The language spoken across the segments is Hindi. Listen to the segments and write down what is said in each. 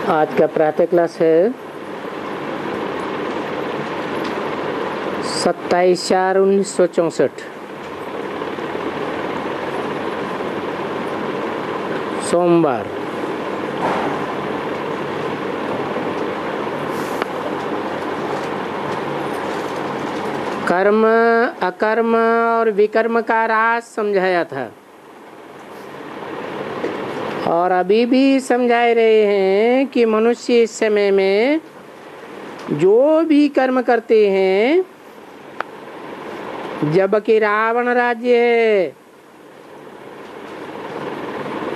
आज का प्रातः क्लास है 27/4/1964 सोमवार। कर्म, अकर्म और विकर्म का राज समझाया था और अभी भी समझा रहे हैं कि मनुष्य इस समय में जो भी कर्म करते हैं, जबकि रावण राज्य है,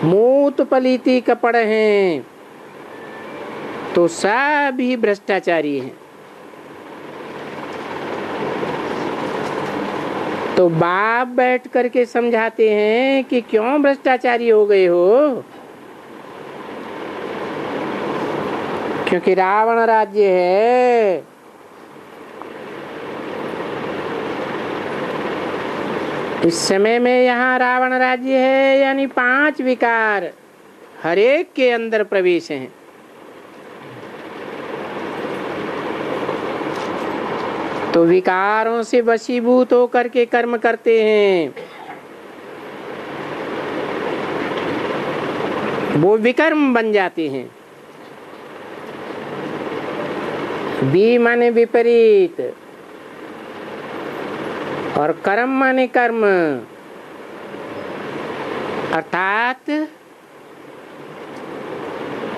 मूत पलीति कपड़ हैं, तो सभी भ्रष्टाचारी हैं। तो बाप बैठ करके समझाते हैं कि क्यों भ्रष्टाचारी हो गए हो, क्योंकि रावण राज्य है। इस समय में यहाँ रावण राज्य है, यानी 5 विकार हर एक के अंदर प्रवेश हैं। तो विकारों से वशीभूत होकर के कर्म करते हैं, वो विकर्म बन जाते हैं। बी माने विपरीत और कर्म माने कर्म, अर्थात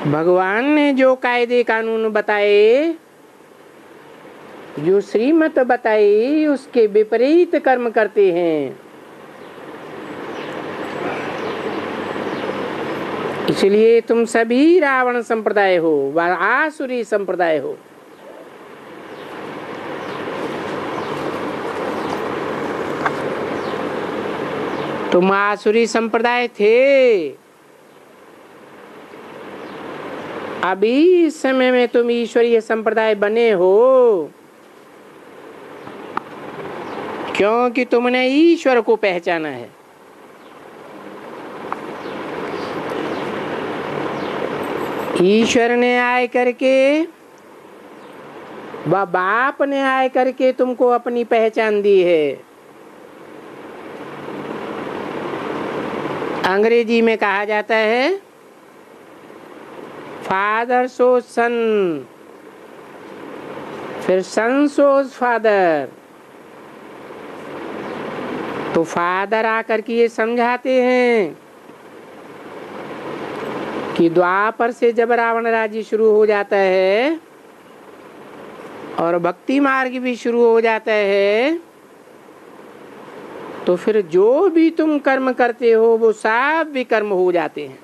भगवान ने जो कायदे कानून बताए, जो श्रीमत बताई, उसके विपरीत कर्म करते हैं। इसलिए तुम सभी रावण संप्रदाय हो व आसुरी संप्रदाय हो। तुम आसुरी संप्रदाय थे, अभी इस समय में तुम ईश्वरीय संप्रदाय बने हो, क्योंकि तुमने ईश्वर को पहचाना है। ईश्वर ने आए करके व बाप ने आए करके तुमको अपनी पहचान दी है। अंग्रेजी में कहा जाता है फादर शोज सन, फिर सन शोज फादर। तो फादर आकर के ये समझाते हैं कि द्वापर से जब रावण राज्य शुरू हो जाता है और भक्ति मार्ग भी शुरू हो जाता है, तो फिर जो भी तुम कर्म करते हो वो सब विकर्म हो जाते हैं।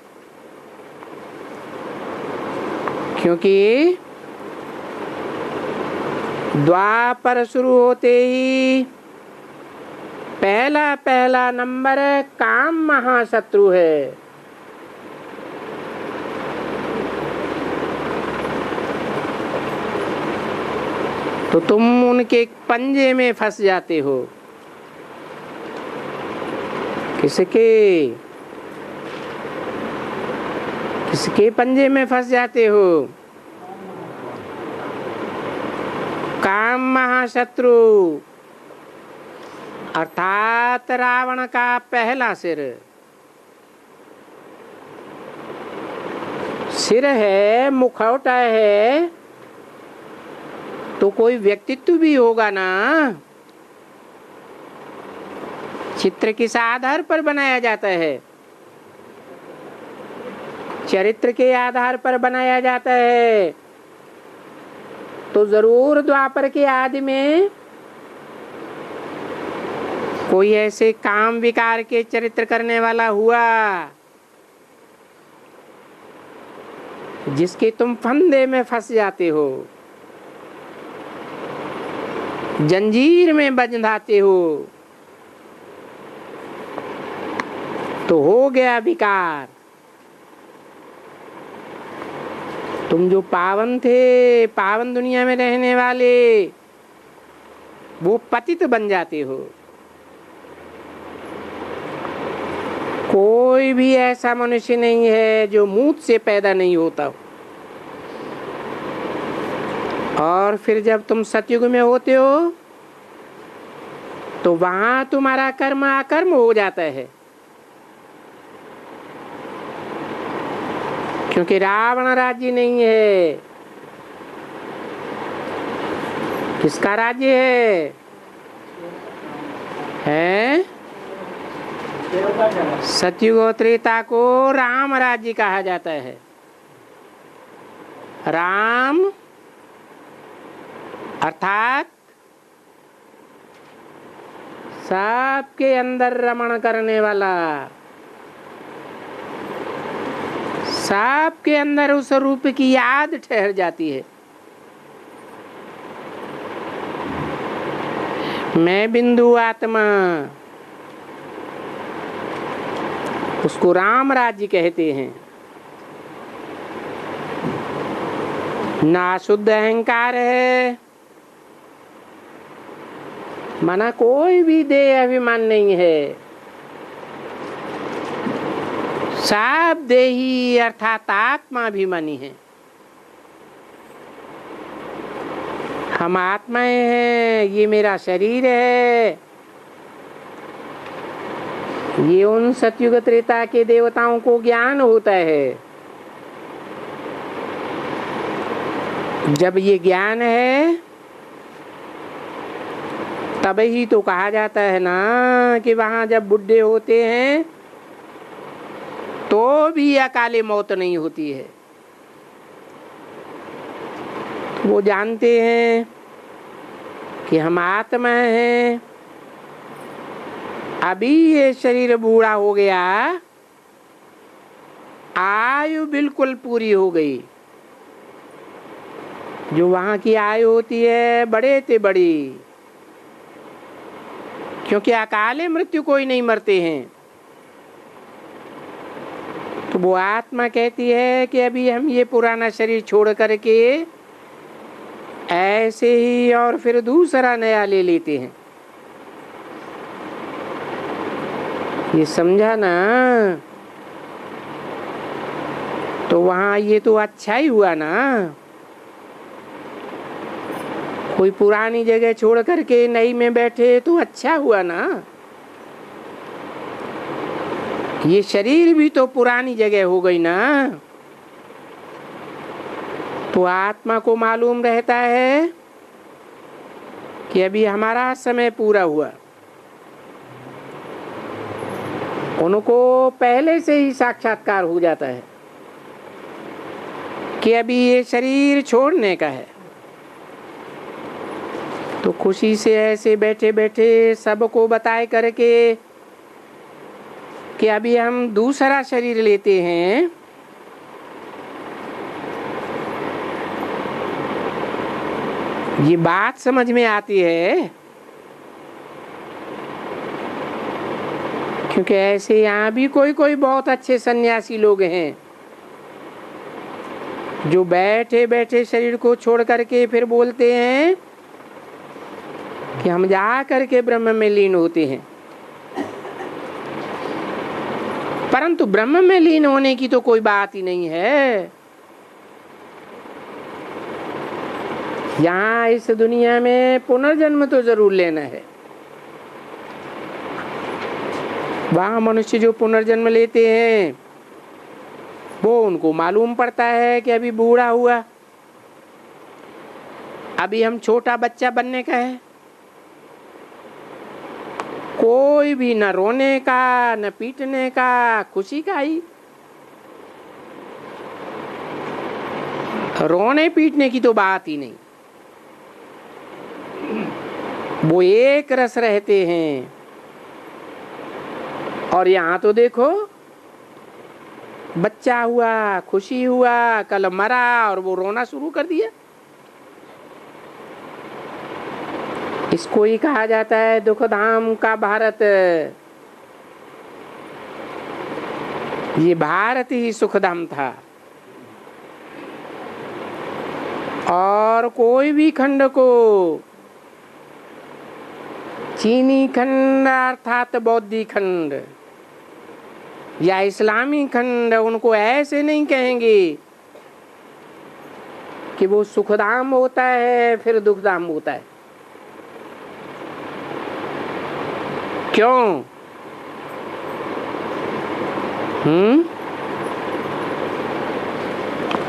क्योंकि द्वापर शुरू होते ही पहला नंबर काम महाशत्रु है। तो तुम उनके पंजे में फंस जाते हो। किसके पंजे में फंस जाते हो? काम महाशत्रु अर्थात रावण का पहला सिर है, मुखौटा है, तो कोई व्यक्तित्व भी होगा ना। चित्र किस आधार पर बनाया जाता है? चरित्र के आधार पर बनाया जाता है। तो जरूर द्वापर के आदि में कोई ऐसे काम विकार के चरित्र करने वाला हुआ जिसके तुम फंदे में फंस जाते हो, जंजीर में बंधाते हो, तो हो गया विकार। तुम जो पावन थे, पावन दुनिया में रहने वाले, वो पतित बन जाते हो। कोई भी ऐसा मनुष्य नहीं है जो मूत से पैदा नहीं होता हो। और फिर जब तुम सतयुग में होते हो तो वहां तुम्हारा कर्म अकर्म हो जाता है, क्योंकि रावण राज्य नहीं है। किसका राज्य है? सतयुग और त्रेता को राम राज्य कहा जाता है। राम अर्थात सबके अंदर रमण करने वाला, सबके अंदर उस रूप की याद ठहर जाती है। मैं बिंदु आत्मा, उसको राम राज्य कहते हैं। ना शुद्ध अहंकार है, माना कोई भी देह अभिमान नहीं है। सब देही अर्थात आत्माभिमानी है। हम आत्माएं हैं, ये मेरा शरीर है। ये उन सतयुग त्रेता के देवताओं को ज्ञान होता है। जब ये ज्ञान है तब ही तो कहा जाता है ना कि वहां जब बुढ़े होते हैं तो भी अकाले मौत नहीं होती है। वो जानते हैं कि हम आत्मा हैं। अभी ये शरीर बूढ़ा हो गया, आयु बिल्कुल पूरी हो गई। जो वहां की आयु होती है बड़े से बड़ी, क्योंकि अकाले मृत्यु कोई नहीं मरते हैं। तो वो आत्मा कहती है कि अभी हम ये पुराना शरीर छोड़ करके ऐसे ही और फिर दूसरा नया ले लेते हैं। ये समझा ना? तो वहां ये तो अच्छा ही हुआ ना। कोई पुरानी जगह छोड़ करके नई में बैठे तो अच्छा हुआ ना। ये शरीर भी तो पुरानी जगह हो गई ना। तो आत्मा को मालूम रहता है कि अभी हमारा समय पूरा हुआ। उनको पहले से ही साक्षात्कार हो जाता है कि अभी ये शरीर छोड़ने का है। तो खुशी से ऐसे बैठे बैठे सबको बताए करके कि अभी हम दूसरा शरीर लेते हैं। ये बात समझ में आती है, क्योंकि ऐसे यहाँ भी कोई कोई बहुत अच्छे सन्यासी लोग हैं जो बैठे बैठे शरीर को छोड़ करके फिर बोलते हैं कि हम जा करके ब्रह्म में लीन होते हैं। परंतु ब्रह्म में लीन होने की तो कोई बात ही नहीं है। यहाँ इस दुनिया में पुनर्जन्म तो जरूर लेना है। वहाँ मनुष्य जो पुनर्जन्म लेते हैं वो उनको मालूम पड़ता है कि अभी बूढ़ा हुआ, अभी हम छोटा बच्चा बनने का है। कोई भी न रोने का न पीटने का, खुशी का ही। रोने पीटने की तो बात ही नहीं। वो एक रस रहते हैं। और यहाँ तो देखो, बच्चा हुआ, खुशी हुआ, कल मरा और वो रोना शुरू कर दिया। इसको ही कहा जाता है दुख धाम का भारत। ये भारत ही सुखधाम था। और कोई भी खंड को, चीनी खंड अर्थात बौद्धी खंड या इस्लामी खंड, उनको ऐसे नहीं कहेंगे कि वो सुखधाम होता है फिर दुखधाम होता है। क्यों?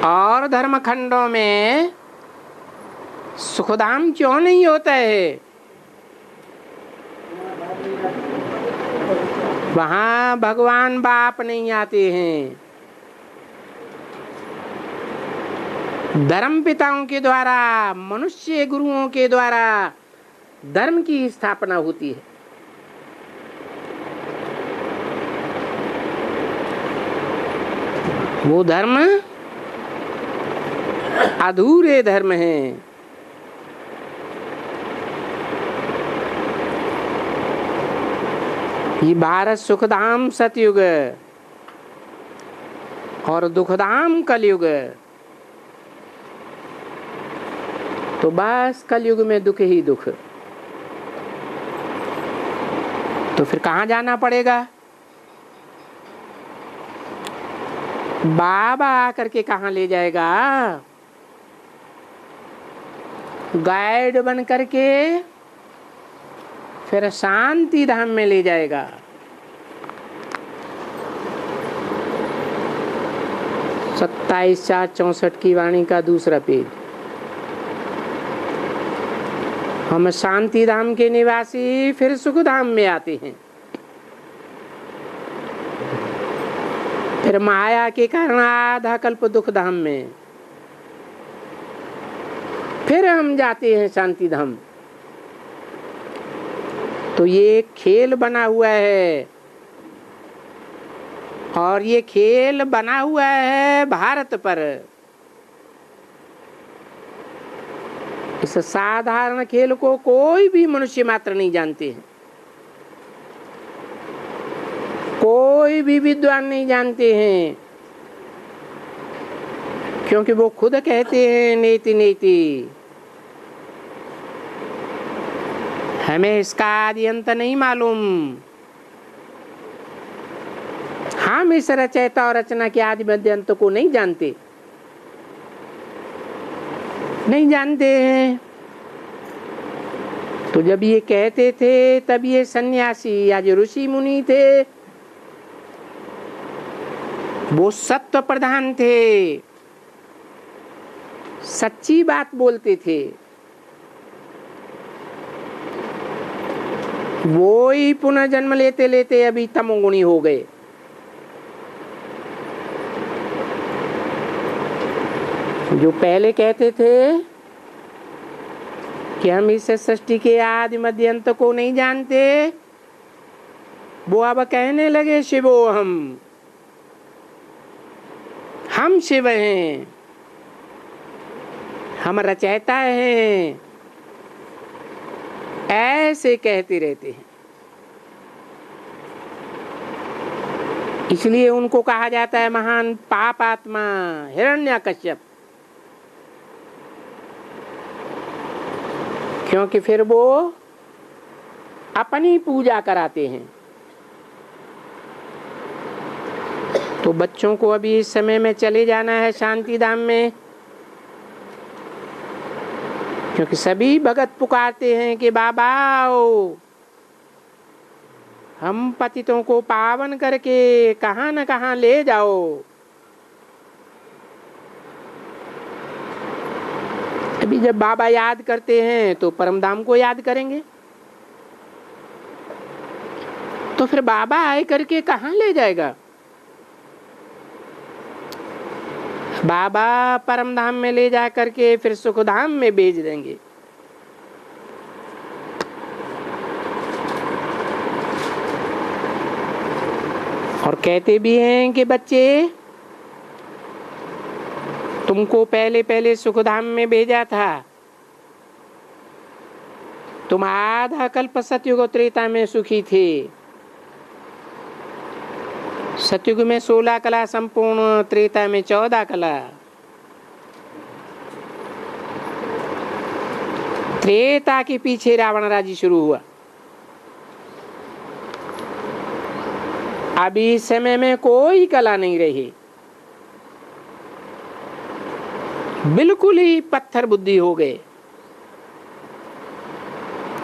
और धर्मखंडों में सुखधाम क्यों नहीं होता है? वहां भगवान बाप नहीं आते हैं। धर्म पिताओं के द्वारा, मनुष्य गुरुओं के द्वारा धर्म की स्थापना होती है। वो धर्म अधूरे धर्म हैं। ये भारत सुखधाम सतयुग और दुखधाम कलयुग। तो बस कलयुग में दुख ही दुख। तो फिर कहाँ जाना पड़ेगा? बाबा आकर के कहाँ ले जाएगा? गाइड बन करके फिर शांति धाम में ले जाएगा। सत्ताईस 4/64 की वाणी का दूसरा पेज। हम शांति धाम के निवासी फिर सुख धाम में आते हैं। फिर माया के कारण आधा कल्प दुख धाम में, फिर हम जाते हैं शांति धाम। तो ये खेल बना हुआ है, और ये खेल बना हुआ है भारत पर। इस साधारण खेल को कोई भी मनुष्य मात्र नहीं जानते हैं, कोई भी विद्वान नहीं जानते हैं, क्योंकि वो खुद कहते हैं नेति नेति। हमें इसका आदि अंत नहीं मालूम। हम इस रचयिता और रचना के आदि मध्य अंत को नहीं जानते, नहीं जानते हैं। तो जब ये कहते थे तब ये सन्यासी या जो ऋषि मुनि थे वो सत्व प्रधान थे, सच्ची बात बोलते थे। वो ही पुनः जन्म लेते लेते अभी तमोगुणी हो गए। जो पहले कहते थे कि हम इस सृष्टि के आदि मध्य अंत को नहीं जानते, वो अब कहने लगे शिवो हम शिव हैं, हम रचयिता हैं, ऐसे कहते रहते हैं। इसलिए उनको कहा जाता है महान पापात्मा हिरण्यकश्यप, क्योंकि फिर वो अपनी पूजा कराते हैं। तो बच्चों को अभी इस समय में चले जाना है शांति धाम में, क्योंकि सभी भगत पुकारते हैं कि बाबा आओ, हम पतितों को पावन करके कहाँ न कहाँ ले जाओ। अभी जब बाबा याद करते हैं तो परमधाम को याद करेंगे, तो फिर बाबा आए करके कहाँ ले जाएगा? बाबा परमधाम में ले जा करके फिर सुखधाम में भेज देंगे। और कहते भी हैं कि बच्चे तुमको पहले पहले सुखधाम में भेजा था, तुम आधा कल्प सतयुग त्रेता में सुखी थे। सतयुग में 16 कला संपूर्ण, त्रेता में 14 कला। त्रेता के पीछे रावण राज्य शुरू हुआ। अभी इस समय में कोई कला नहीं रही। बिल्कुल ही पत्थर बुद्धि हो गए।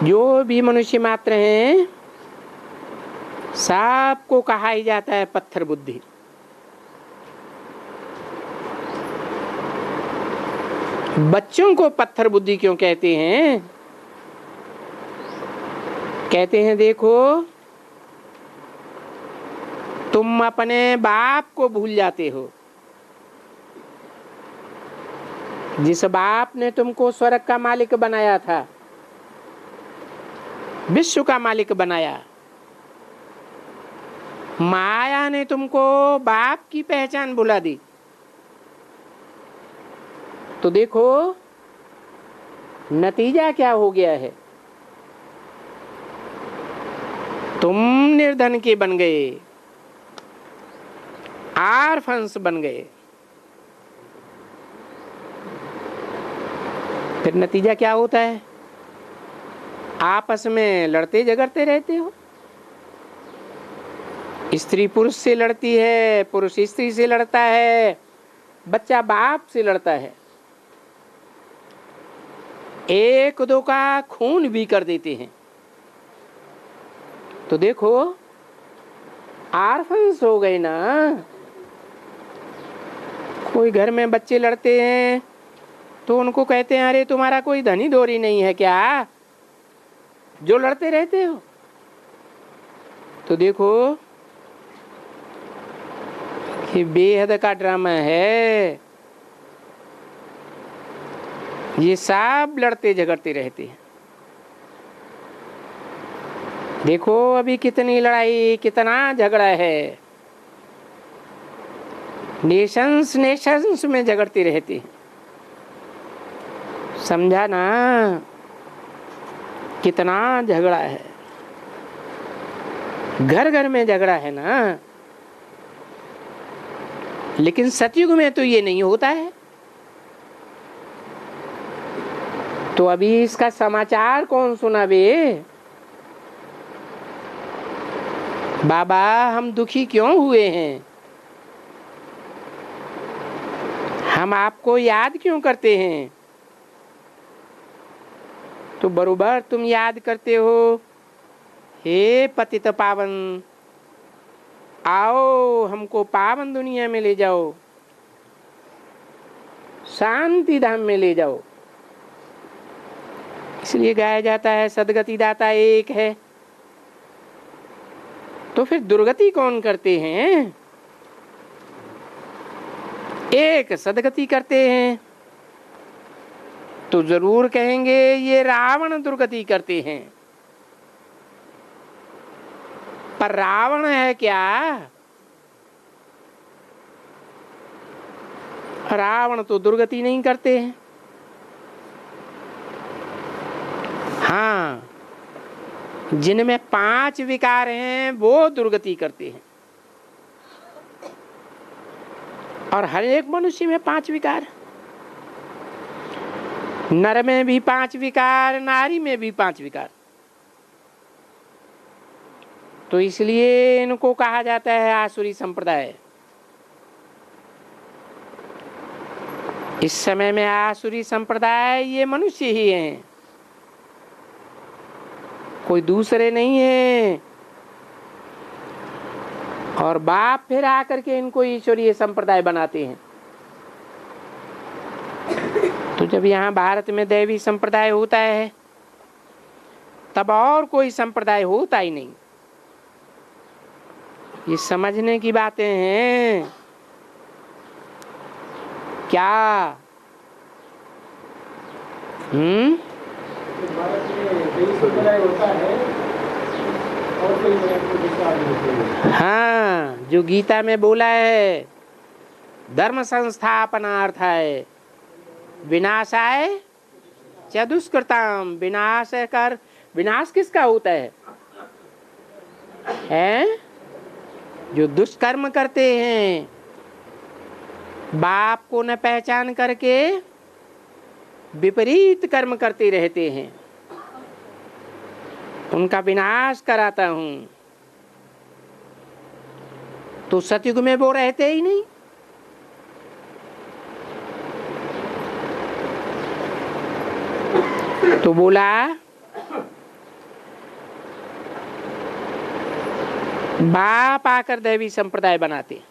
जो भी मनुष्य मात्र हैं सबको कहा ही जाता है पत्थर बुद्धि। बच्चों को पत्थर बुद्धि क्यों कहते हैं? कहते हैं देखो तुम अपने बाप को भूल जाते हो। जिस बाप ने तुमको स्वर्ग का मालिक बनाया था, विश्व का मालिक बनाया, माया ने तुमको बाप की पहचान भुला दी। तो देखो नतीजा क्या हो गया है। तुम निर्धन के बन गए, आर्फन्स बन गए। फिर नतीजा क्या होता है? आपस में लड़ते झगड़ते रहते हो। स्त्री पुरुष से लड़ती है, पुरुष स्त्री से लड़ता है, बच्चा बाप से लड़ता है, एक दो का खून भी कर देते हैं। तो देखो आर्फन्स हो गए ना। कोई घर में बच्चे लड़ते हैं तो उनको कहते हैं अरे तुम्हारा कोई धनी डोरी नहीं है क्या जो लड़ते रहते हो? तो देखो ये बेहद का ड्रामा है। ये सब लड़ते झगड़ते रहते हैं। देखो अभी कितनी लड़ाई, कितना झगड़ा है। नेशंस नेशंस में झगड़ते रहते हैं। समझा ना कितना झगड़ा है। घर घर में झगड़ा है ना। लेकिन सतयुग में तो ये नहीं होता है। तो अभी इसका समाचार कौन सुनावे? बाबा हम दुखी क्यों हुए हैं? हम आपको याद क्यों करते हैं? तो बरोबर तुम याद करते हो, हे पतित पावन आओ हमको पावन दुनिया में ले जाओ, शांति धाम में ले जाओ। इसलिए गाया जाता है सदगति दाता एक है। तो फिर दुर्गति कौन करते हैं? एक सदगति करते हैं। तो जरूर कहेंगे ये रावण दुर्गति करते हैं। पर रावण है क्या? रावण तो दुर्गति नहीं करते हैं। हाँ, जिनमें 5 विकार हैं वो दुर्गति करते हैं। और हर एक मनुष्य में 5 विकार, नर में भी 5 विकार, नारी में भी 5 विकार। तो इसलिए इनको कहा जाता है आसुरी संप्रदाय। इस समय में आसुरी संप्रदाय ये मनुष्य ही हैं, कोई दूसरे नहीं है। और बाप फिर आकर के इनको ईश्वरीय संप्रदाय बनाते हैं। तो जब यहाँ भारत में दैवी संप्रदाय होता है तब और कोई संप्रदाय होता ही नहीं। ये समझने की बातें हैं क्या? हाँ, जो गीता में बोला है धर्म संस्थापनार्थाय विनाशाय च दुष्कृताम। विनाश कर, विनाश किसका होता है? जो दुष्कर्म करते हैं, बाप को न पहचान करके विपरीत कर्म करते रहते हैं, उनका विनाश कराता हूं। तो सतयुग में वो रहते ही नहीं। तो बोला बाप आकर दैवी संप्रदाय बनाते,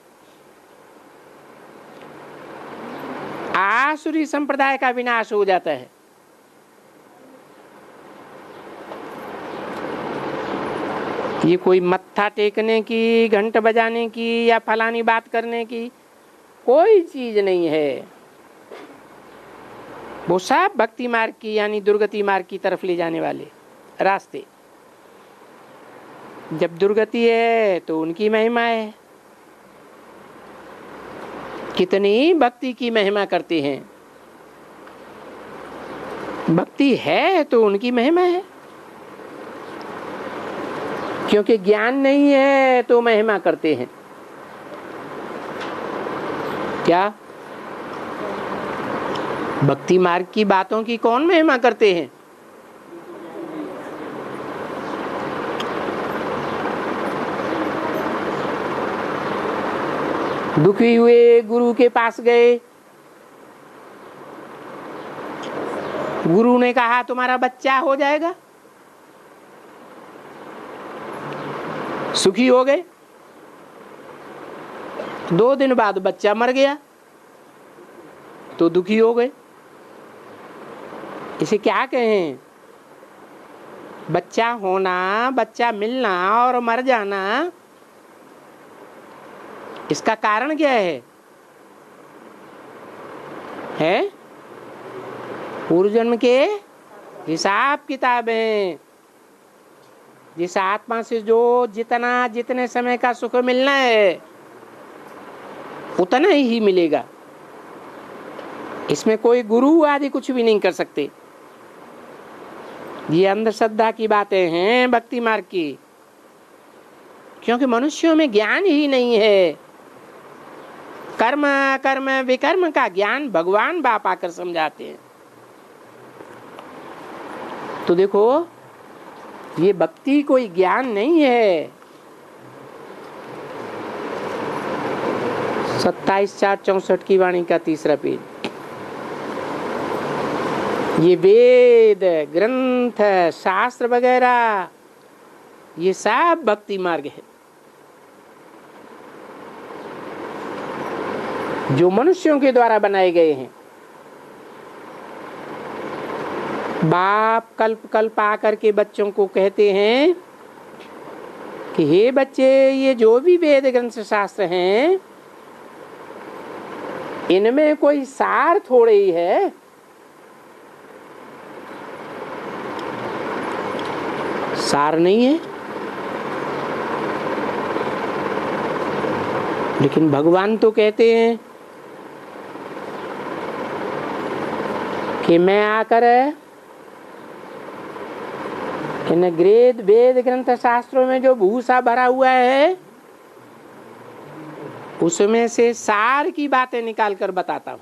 आसुरी संप्रदाय का विनाश हो जाता है। ये कोई मत्था टेकने की, घंट बजाने की या फलानी बात करने की कोई चीज नहीं है। वो सब भक्ति मार्ग की यानी दुर्गति मार्ग की तरफ ले जाने वाले रास्ते। जब दुर्गति है तो उनकी महिमा है। कितनी भक्ति की महिमा करते हैं, भक्ति है तो उनकी महिमा है। क्योंकि ज्ञान नहीं है तो महिमा करते हैं। क्या भक्ति मार्ग की बातों की कौन महिमा करते हैं? दुखी हुए गुरु के पास गए, गुरु ने कहा तुम्हारा बच्चा हो जाएगा। सुखी हो गए, 2 दिन बाद बच्चा मर गया तो दुखी हो गए। इसे क्या कहें? बच्चा होना, बच्चा मिलना और मर जाना, इसका कारण क्या है? पूर्व जन्म के हिसाब किताब हैं। जिस आत्मा से जो जितने समय का सुख मिलना है उतना ही मिलेगा। इसमें कोई गुरु आदि कुछ भी नहीं कर सकते। ये अंधश्रद्धा की बातें हैं भक्ति मार्ग की, क्योंकि मनुष्यों में ज्ञान ही नहीं है। कर्म कर्म विकर्म का ज्ञान भगवान बाप आकर समझाते हैं। तो देखो, ये भक्ति कोई ज्ञान नहीं है। 27/4/64 की वाणी का 3रा पेज। ये वेद ग्रंथ शास्त्र वगैरह ये सब भक्ति मार्ग है जो मनुष्यों के द्वारा बनाए गए हैं। बाप कल्प कल्प आकर के बच्चों को कहते हैं कि हे बच्चे, ये जो भी वेद ग्रंथ शास्त्र हैं इनमें कोई सार थोड़े ही है। सार नहीं है। लेकिन भगवान तो कहते हैं कि मैं आकर इन वेद ग्रंथ शास्त्रों में जो भूसा भरा हुआ है उसमें से सार की बातें निकाल कर बताता हूं।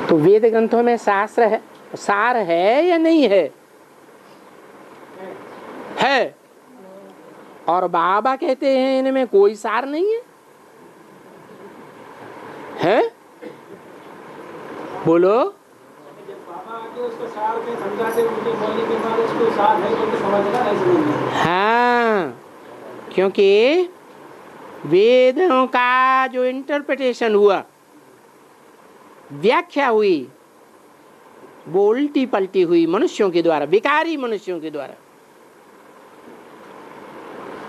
तो वेद ग्रंथों में शास्त्र है, सार है या नहीं है? है। और बाबा कहते हैं इनमें कोई सार नहीं है। बोलो। हाँ, क्योंकि वेदों का जो इंटरप्रिटेशन हुआ, व्याख्या हुई, वो उल्टी पलटी हुई मनुष्यों के द्वारा, विकारी मनुष्यों के द्वारा।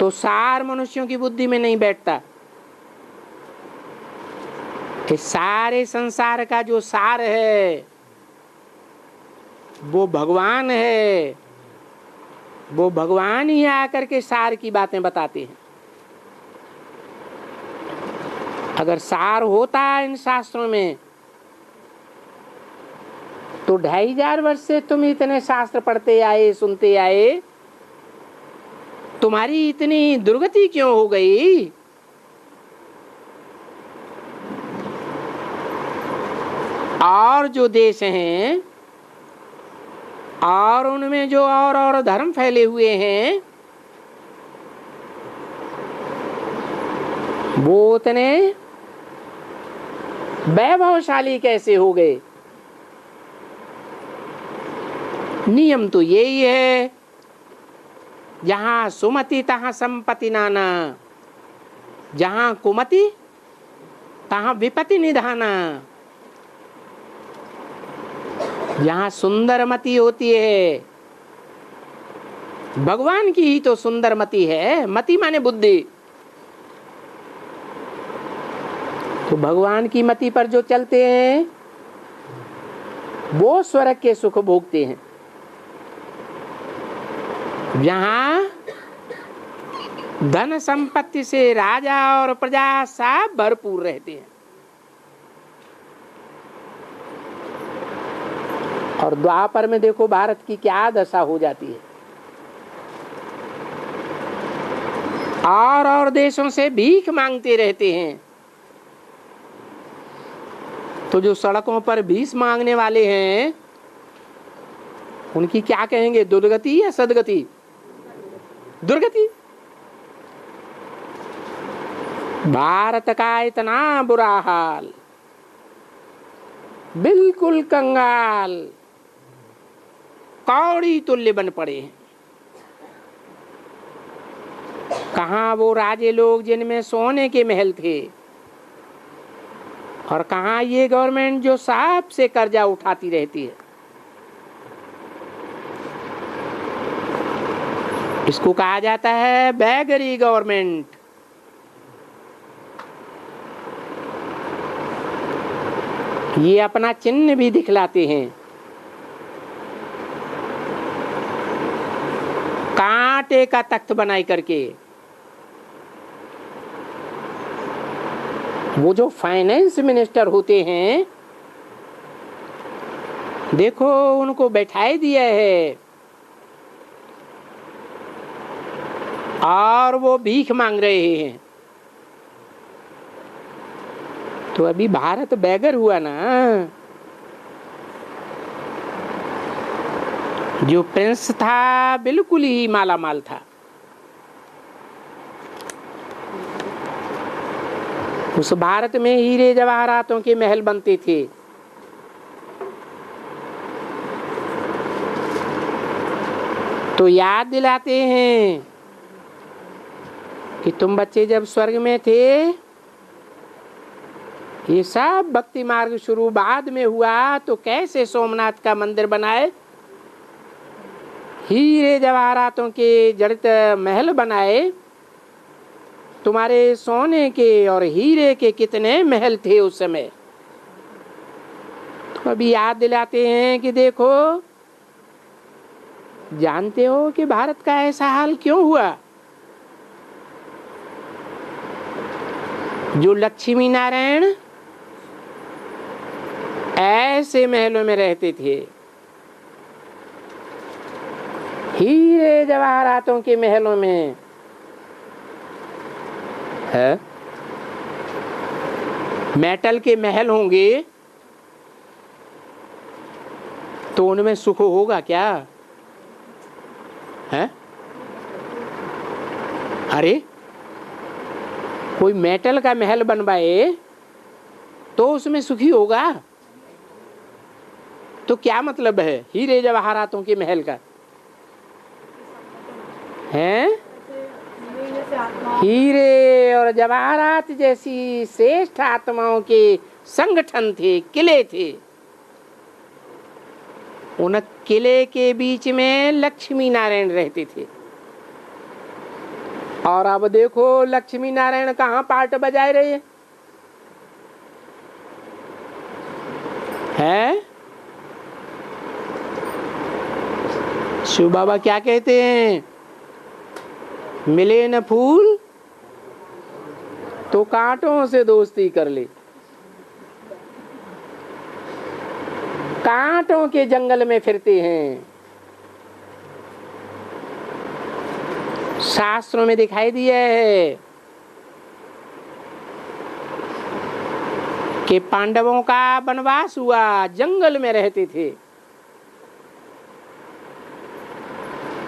तो सार मनुष्यों की बुद्धि में नहीं बैठता। इस सारे संसार का जो सार है वो भगवान है। वो भगवान ही आकर के सार की बातें बताते हैं। अगर सार होता इन शास्त्रों में तो 2500 वर्ष से तुम इतने शास्त्र पढ़ते आए, सुनते आए, तुम्हारी इतनी दुर्गति क्यों हो गई? और जो देश हैं और उनमें जो और धर्म फैले हुए हैं वो उतने वैभवशाली कैसे हो गए? नियम तो यही है, जहां सुमति तहां संपत्ति नाना, जहां कुमति तहां विपत्ति निधाना। जहां सुंदरमति होती है, भगवान की ही तो सुंदरमति है। मति माने बुद्धि। तो भगवान की मति पर जो चलते हैं वो स्वर्ग के सुख भोगते हैं, जहां धन संपत्ति से राजा और प्रजा सब भरपूर रहते हैं। और द्वापर में देखो भारत की क्या दशा हो जाती है। और देशों से भीख मांगते रहते हैं। तो जो सड़कों पर भीख मांगने वाले हैं उनकी क्या कहेंगे, दुर्गति या सदगति? दुर्गति। भारत का इतना बुरा हाल, बिल्कुल कंगाल, कौड़ी तुल्य बन पड़े हैं। कहाँ वो राजे लोग जिनमें सोने के महल थे, और कहाँ ये गवर्नमेंट जो सांप से कर्जा उठाती रहती है। इसको कहा जाता है बैगरी गवर्नमेंट। ये अपना चिन्ह भी दिखलाते हैं, कांटे का तख्त बनाई करके। वो जो फाइनेंस मिनिस्टर होते हैं, देखो उनको बैठाई दिया है और वो भीख मांग रहे हैं। तो अभी भारत बैगर हुआ ना। जो प्रिंस था बिल्कुल ही माला माल था। उस भारत में हीरे जवाहरातों के महल बनते थे। तो याद दिलाते हैं कि तुम बच्चे जब स्वर्ग में थे, ये सब भक्ति मार्ग शुरू बाद में हुआ, तो कैसे सोमनाथ का मंदिर बनाए, हीरे जवाहरातों के जड़ित महल बनाए। तुम्हारे सोने के और हीरे के कितने महल थे उस समय। तो अभी याद दिलाते हैं कि देखो, जानते हो कि भारत का ऐसा हाल क्यों हुआ? जो लक्ष्मी नारायण ऐसे महलों में रहते थे, हीरे जवाहरातों के महलों में है, मेटल के महल होंगे, तो उनमें सुख होगा क्या है? अरे कोई मेटल का महल बनवाए तो उसमें सुखी होगा? तो क्या मतलब है हीरे जवाहरातों के महल का? हैं? हीरे और जवाहरात जैसी श्रेष्ठ आत्माओं के संगठन थे, किले थे। उन किले के बीच में लक्ष्मी नारायण रहते थे। और अब देखो लक्ष्मी नारायण कहाँ पार्ट बजाए रहे हैं? शिव बाबा क्या कहते हैं? मिले न फूल तो कांटों से दोस्ती कर ले। कांटों के जंगल में फिरते हैं। शास्त्रों में दिखाई दिया है कि पांडवों का वनवास हुआ, जंगल में रहते थे।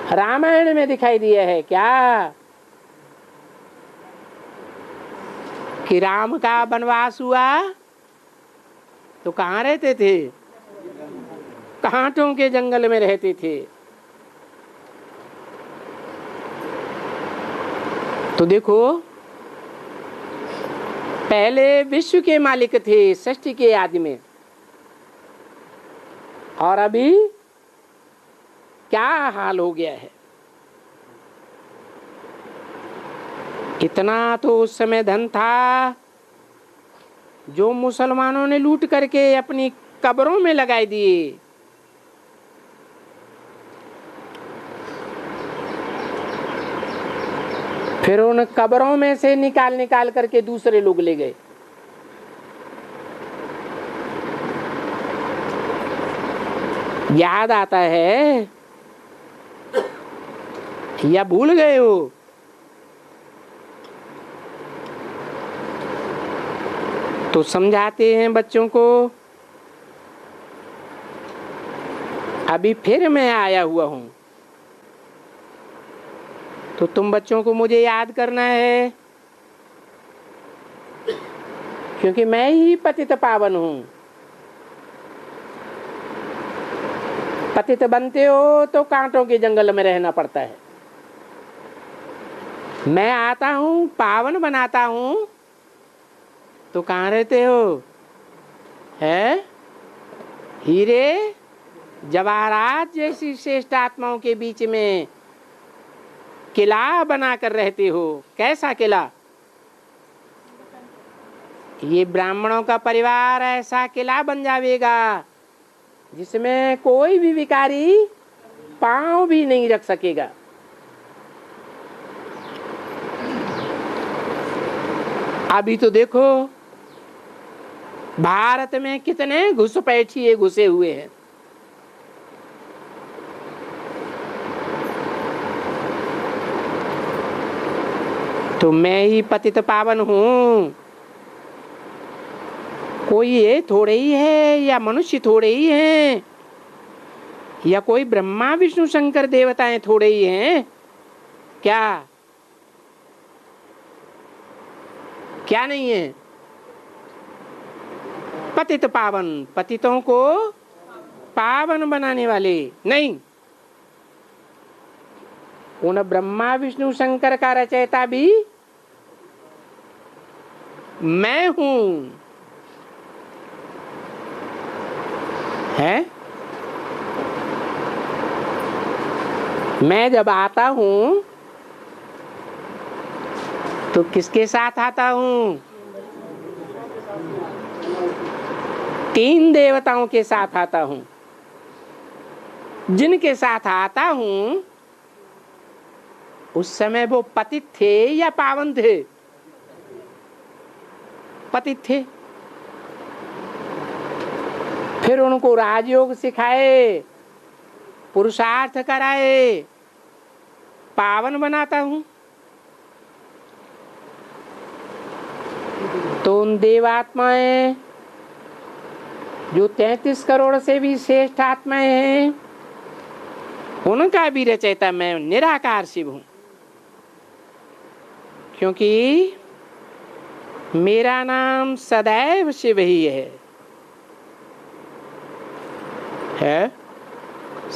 रामायण में दिखाई दिया है क्या कि राम का वनवास हुआ तो कहाँ रहते थे? कांटों के जंगल में रहते थे। तो देखो, पहले विश्व के मालिक थे सृष्टि के आदि में, और अभी क्या हाल हो गया है। इतना तो उस समय धन था जो मुसलमानों ने लूट करके अपनी कब्रों में लगाए दिए। फिर उन कब्रों में से निकाल निकाल करके दूसरे लोग ले गए। याद आता है या भूल गए हो? तो समझाते हैं बच्चों को। अभी फिर मैं आया हुआ हूं, तो तुम बच्चों को मुझे याद करना है, क्योंकि मैं ही पतित पावन हूं। पतित बनते हो तो कांटों के जंगल में रहना पड़ता है। मैं आता हूं, पावन बनाता हूं, तो कहाँ रहते हो? है हीरे जवाहरात जैसी श्रेष्ठ आत्माओं के बीच में किला बनाकर रहते हो। कैसा किला? ये ब्राह्मणों का परिवार ऐसा किला बन जाएगा जिसमें कोई भी विकारी पांव भी नहीं रख सकेगा। अभी तो देखो भारत में कितने घुसपैठिए घुसे हुए हैं। तो मैं ही पतित पावन हूं। कोई ये थोड़े ही है, या मनुष्य थोड़े ही हैं, या कोई ब्रह्मा विष्णु शंकर देवताएं थोड़े ही हैं क्या? क्या नहीं है? पतित पावन, पतितों को पावन बनाने वाले। नहीं, उन ब्रह्मा विष्णु शंकर का रचयिता भी मैं हूं। है? मैं जब आता हूं तो किसके साथ आता हूं? 3 देवताओं के साथ आता हूं। जिनके साथ आता हूं उस समय वो पतित थे या पावन थे? पतित थे। फिर उनको राजयोग सिखाए, पुरुषार्थ कराए, पावन बनाता हूं। तो उन देवात्माएं जो 33 करोड़ से भी श्रेष्ठ आत्माएं हैं, उनका भी रचयिता मैं निराकार शिव हूं। क्योंकि मेरा नाम सदैव शिव ही है?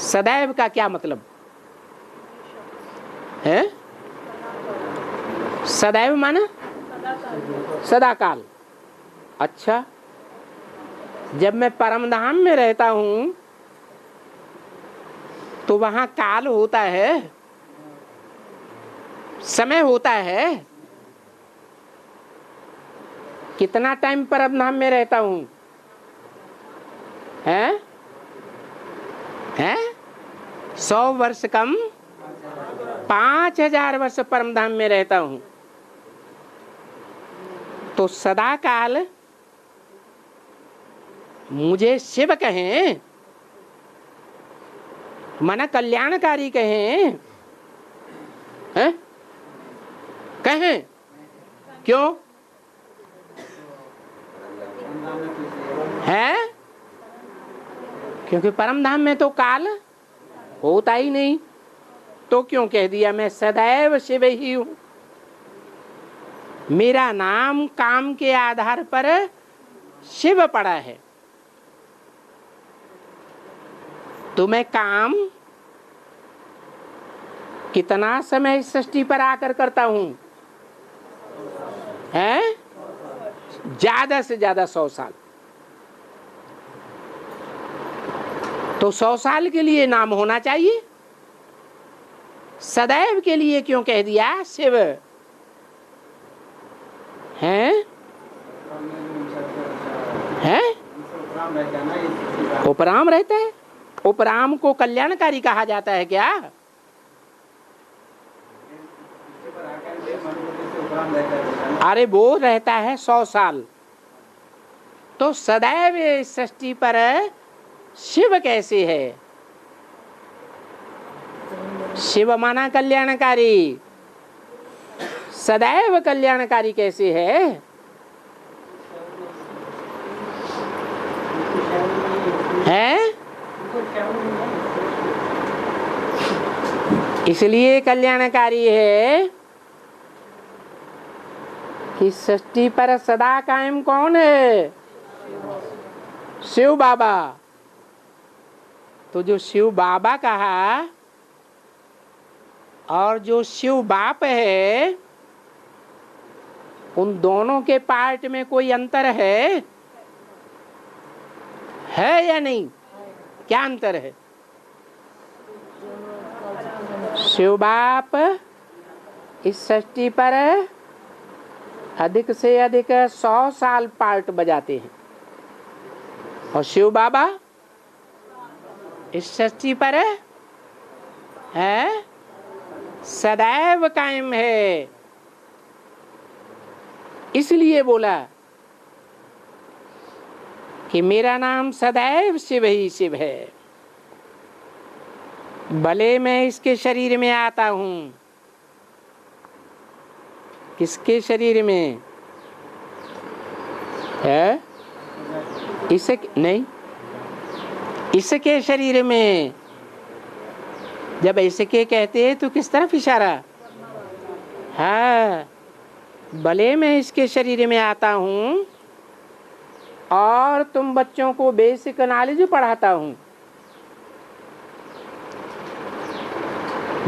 सदैव का क्या मतलब है? सदैव माना सदा काल। अच्छा, जब मैं परम धाम में रहता हूं तो वहां काल होता है, समय होता है। कितना टाइम परम धाम में रहता हूं? हैं? 100 वर्ष कम 5000 वर्ष परम धाम में रहता हूं। तो सदा काल मुझे शिव कहें, मन कल्याणकारी कहें, हैं? कहें क्यों? है? क्योंकि परम धाम में तो काल होता ही नहीं। तो क्यों कह दिया मैं सदैव शिव ही हूं? मेरा नाम काम के आधार पर शिव पड़ा है। तो मैं काम कितना समय इस सृष्टि पर आकर करता हूं? है ज्यादा से ज्यादा 100 साल। तो 100 साल के लिए नाम होना चाहिए। सदैव के लिए क्यों कह दिया शिव? हैं उपराम रहता है। उपराम को कल्याणकारी कहा जाता है क्या? अरे वो रहता है 100 साल। तो सदैव इस सृष्टि पर शिव कैसे है? शिव माना कल्याणकारी, सदैव कल्याणकारी कैसे है? इसलिए कल्याणकारी है कि सृष्टि पर सदा कायम कौन है? शिव बाबा। तो जो शिव बाबा कहा और जो शिव बाप है, उन दोनों के पार्ट में कोई अंतर है या नहीं? क्या अंतर है? शिव बाप इस सृष्टि पर अधिक से अधिक 100 साल पार्ट बजाते हैं और शिव बाबा इस सृष्टि पर है सदैव कायम है। इसलिए बोला कि मेरा नाम सदैव शिव ही शिव है। भले मैं इसके शरीर में आता हूं। किसके शरीर में है? इसे नहीं, इसके शरीर में। जब इसके कहते हैं तो किस तरफ इशारा? हाँ, भले मैं इसके शरीर में आता हूं और तुम बच्चों को बेसिक नॉलेज पढ़ाता हूं।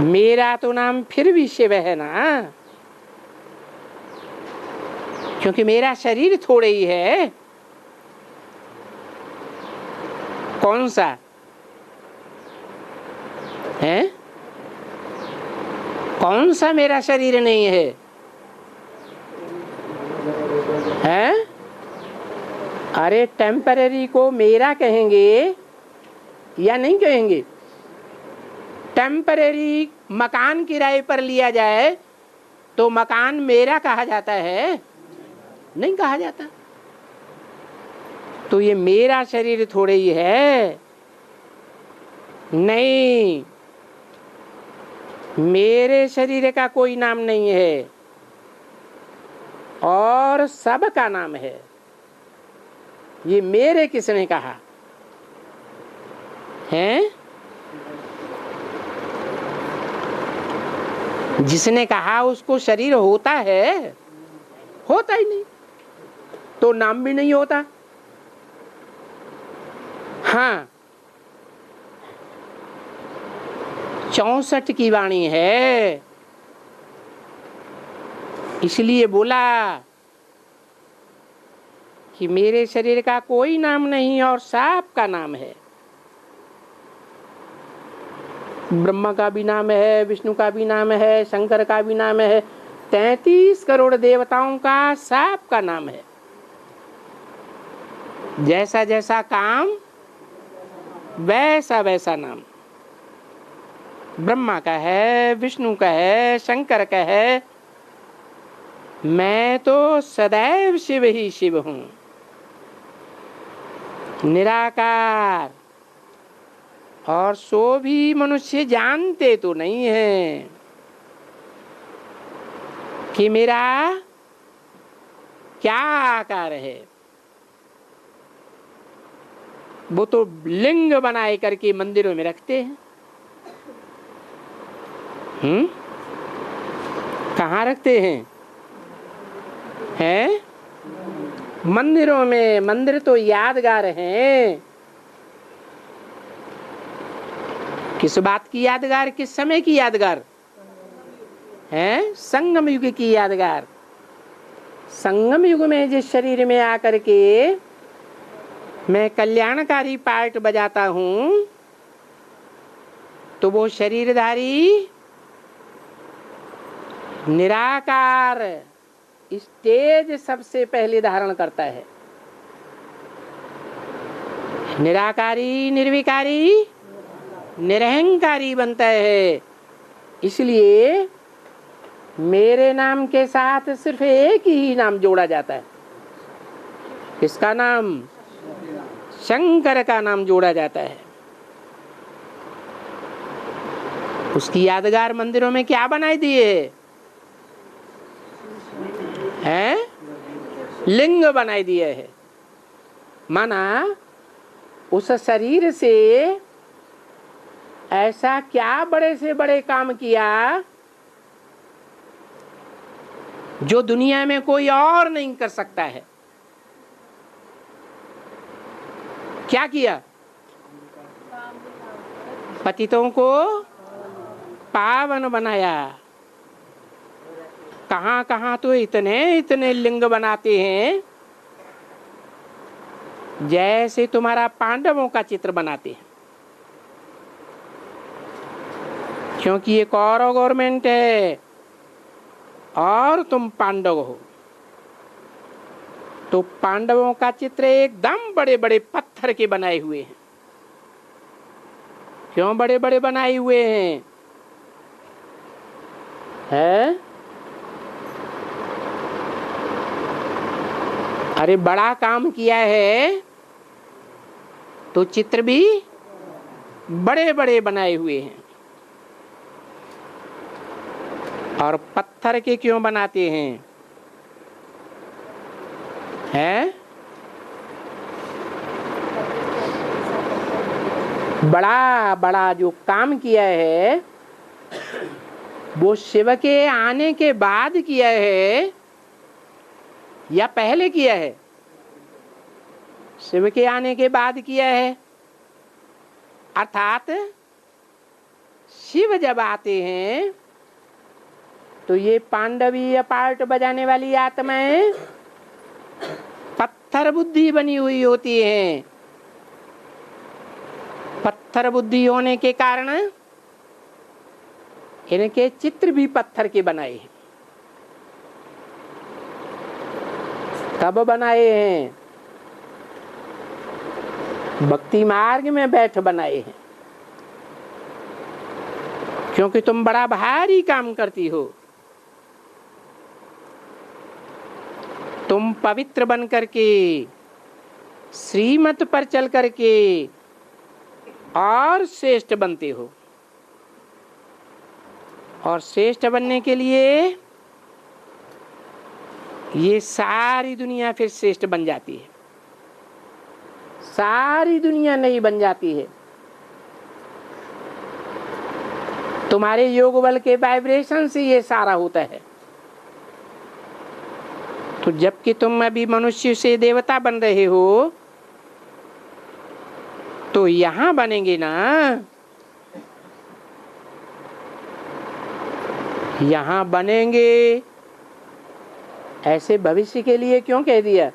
मेरा तो नाम फिर भी शिव है ना, क्योंकि मेरा शरीर थोड़े ही है। कौन सा है? कौन सा मेरा शरीर नहीं है? हैं? अरे टेम्परेरी को मेरा कहेंगे या नहीं कहेंगे? टेम्परेरी मकान किराए पर लिया जाए तो मकान मेरा कहा जाता है? नहीं कहा जाता। तो ये मेरा शरीर थोड़े ही है। नहीं, मेरे शरीर का कोई नाम नहीं है और सब का नाम है। ये मेरे किसने कहा है? जिसने कहा उसको शरीर होता है? होता ही नहीं, तो नाम भी नहीं होता। हाँ, 64 की वाणी है, इसलिए बोला कि मेरे शरीर का कोई नाम नहीं और सब का नाम है। ब्रह्मा का भी नाम है, विष्णु का भी नाम है, शंकर का भी नाम है, 33 करोड़ देवताओं का सब का नाम है। जैसा जैसा काम वैसा वैसा नाम। ब्रह्मा का है, विष्णु का है, शंकर का है। मैं तो सदैव शिव ही शिव हूं, निराकार। और सो भी मनुष्य जानते तो नहीं है कि मेरा क्या आकार है। वो तो लिंग बनाए करके मंदिरों में रखते हैं। कहाँ रखते हैं? हैं? मंदिरों में। मंदिर तो यादगार हैं। किस बात की यादगार, किस समय की यादगार है? संगम युग की यादगार। संगम युग में जिस शरीर में आकर के मैं कल्याणकारी पार्ट बजाता हूं, तो वो शरीरधारी निराकार स्टेज सबसे पहले धारण करता है। निराकारी, निर्विकारी, निरहंकारी बनता है। इसलिए मेरे नाम के साथ सिर्फ एक ही नाम जोड़ा जाता है। किसका नाम? शंकर का नाम जोड़ा जाता है। उसकी यादगार मंदिरों में क्या बनाई दिए हैं? लिंग बनाई दिए है। माना उस शरीर से ऐसा क्या बड़े से बड़े काम किया जो दुनिया में कोई और नहीं कर सकता है। क्या किया? पतितों को पावन बनाया। कहां कहां तो इतने इतने लिंग बनाते हैं जैसे तुम्हारा पांडवों का चित्र बनाते हैं। क्योंकि ये कौरव गवर्नमेंट है और तुम पांडव हो, तो पांडवों का चित्र एकदम बड़े बड़े पत्थर के बनाए हुए हैं। क्यों बड़े बड़े बनाए हुए हैं? है? अरे बड़ा काम किया है तो चित्र भी बड़े बड़े बनाए हुए हैं। और पत्थर के क्यों बनाते हैं? हैं? बड़ा बड़ा जो काम किया है वो शिव के आने के बाद किया है या पहले किया है? शिव के आने के बाद किया है। अर्थात शिव जब आते हैं तो ये पांडवीय पार्ट बजाने वाली आत्माएं पत्थर बुद्धि बनी हुई होती है। पत्थर बुद्धि होने के कारण इनके चित्र भी पत्थर के बनाए हैं। कब बनाए हैं? भक्ति मार्ग में बैठ बनाए हैं। क्योंकि तुम बड़ा भारी काम करती हो। तुम पवित्र बन करके श्रीमत पर चल करके और श्रेष्ठ बनते हो। और श्रेष्ठ बनने के लिए ये सारी दुनिया फिर श्रेष्ठ बन जाती है। सारी दुनिया नहीं बन जाती है। तुम्हारे योग बल के वाइब्रेशन से ये सारा होता है। तो जबकि तुम अभी मनुष्य से देवता बन रहे हो तो यहां बनेंगे ना, यहां बनेंगे। ऐसे भविष्य के लिए क्यों कह दिया?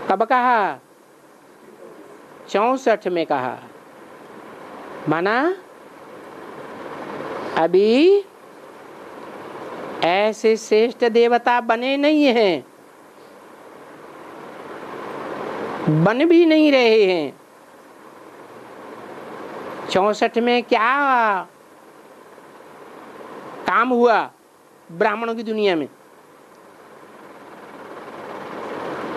कब कहा? 64 में कहा। माना अभी ऐसे श्रेष्ठ देवता बने नहीं हैं, बन भी नहीं रहे हैं। 64 में क्या काम हुआ ब्राह्मणों की दुनिया में?